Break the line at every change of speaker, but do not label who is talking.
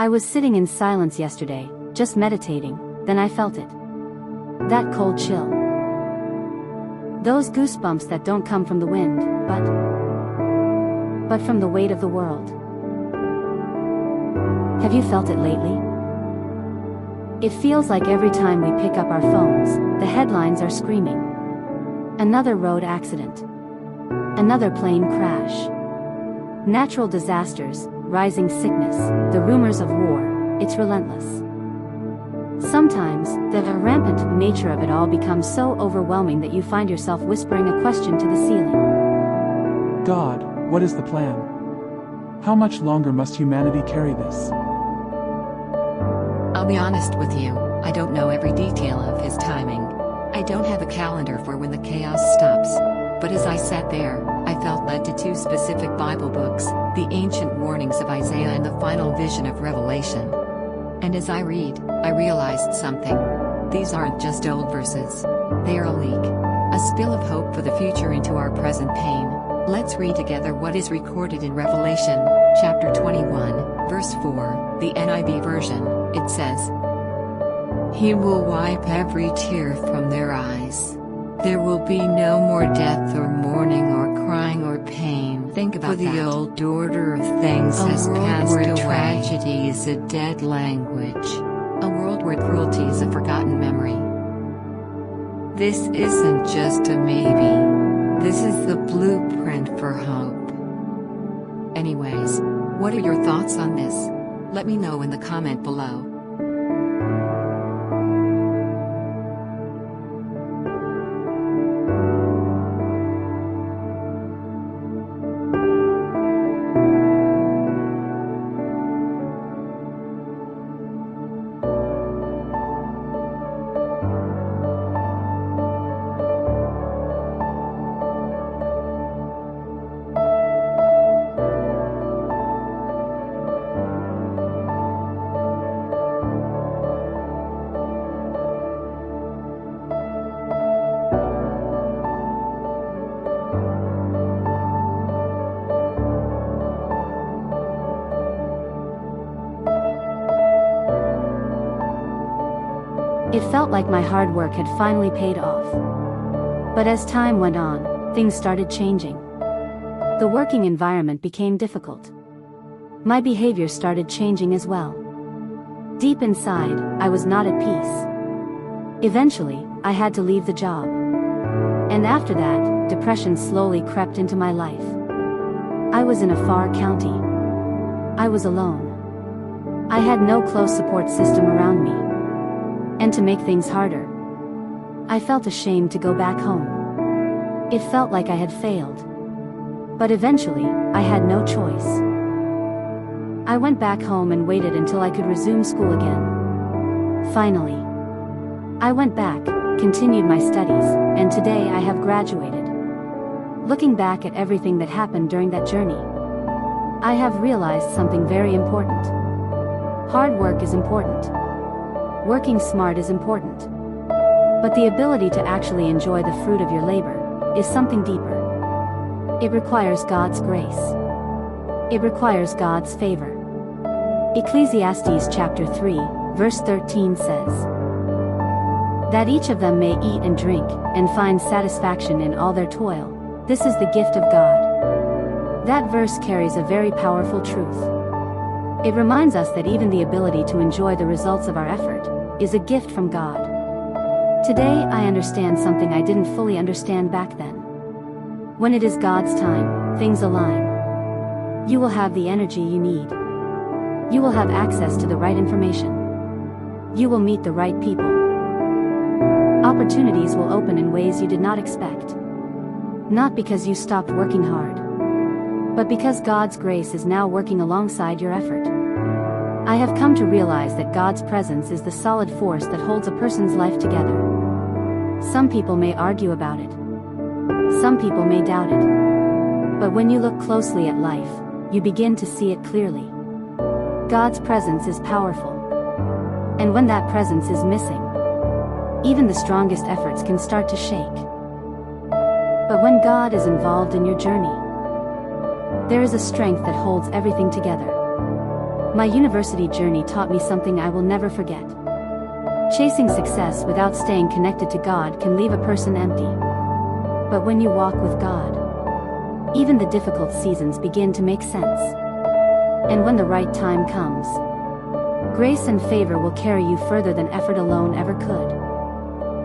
I was sitting in silence yesterday, just meditating, then I felt it. That cold chill. Those goosebumps that don't come from the wind, but from the weight of the world. Have you felt it lately? It feels like every time we pick up our phones, the headlines are screaming. Another road accident. Another plane crash. Natural disasters, rising sickness, the rumors of war, it's relentless. Sometimes, the rampant nature of it all becomes so overwhelming that you find yourself whispering a question to the ceiling.
God, what is the plan? How much longer must humanity carry this?
I'll be honest with you, I don't know every detail of his timing. I don't have a calendar for when the chaos stops. But as I sat there, I felt led to two specific Bible books, the ancient warnings of Isaiah and the final vision of Revelation. And as I read, I realized something. These aren't just old verses. They are a leak. A spill of hope for the future into our present pain. Let's read together what is recorded in Revelation, chapter 21, verse 4, the NIV version. It says, "He will wipe every tear from their eyes. There will be no more death or mourning or crying or pain." Think about that. For the old order of things has passed away. Tragedy is a dead language. A world where cruelty is a forgotten memory. This isn't just a maybe. This is the blueprint for hope. Anyways, what are your thoughts on this? Let me know in the comment below.
It felt like my hard work had finally paid off. But as time went on, things started changing. The working environment became difficult. My behavior started changing as well. Deep inside, I was not at peace. Eventually, I had to leave the job. And after that, depression slowly crept into my life. I was in a far county. I was alone. I had no close support system around me. And to make things harder, I felt ashamed to go back home. It felt like I had failed. But eventually, I had no choice. I went back home and waited until I could resume school again. Finally, I went back, continued my studies, and today I have graduated. Looking back at everything that happened during that journey, I have realized something very important. Hard work is important. Working smart is important. But the ability to actually enjoy the fruit of your labor is something deeper. It requires God's grace. It requires God's favor. Ecclesiastes chapter 3, verse 13 says, "That each of them may eat and drink, and find satisfaction in all their toil. This is the gift of God." That verse carries a very powerful truth. It reminds us that even the ability to enjoy the results of our effort is a gift from God. Today I understand something I didn't fully understand back then. When it is God's time, things align. You will have the energy you need. You will have access to the right information. You will meet the right people. Opportunities will open in ways you did not expect. Not because you stopped working hard, but because God's grace is now working alongside your effort. I have come to realize that God's presence is the solid force that holds a person's life together. Some people may argue about it. Some people may doubt it. But when you look closely at life, you begin to see it clearly. God's presence is powerful. And when that presence is missing, even the strongest efforts can start to shake. But when God is involved in your journey, there is a strength that holds everything together. My university journey taught me something I will never forget. Chasing success without staying connected to God can leave a person empty. But when you walk with God, even the difficult seasons begin to make sense. And when the right time comes, grace and favor will carry you further than effort alone ever could.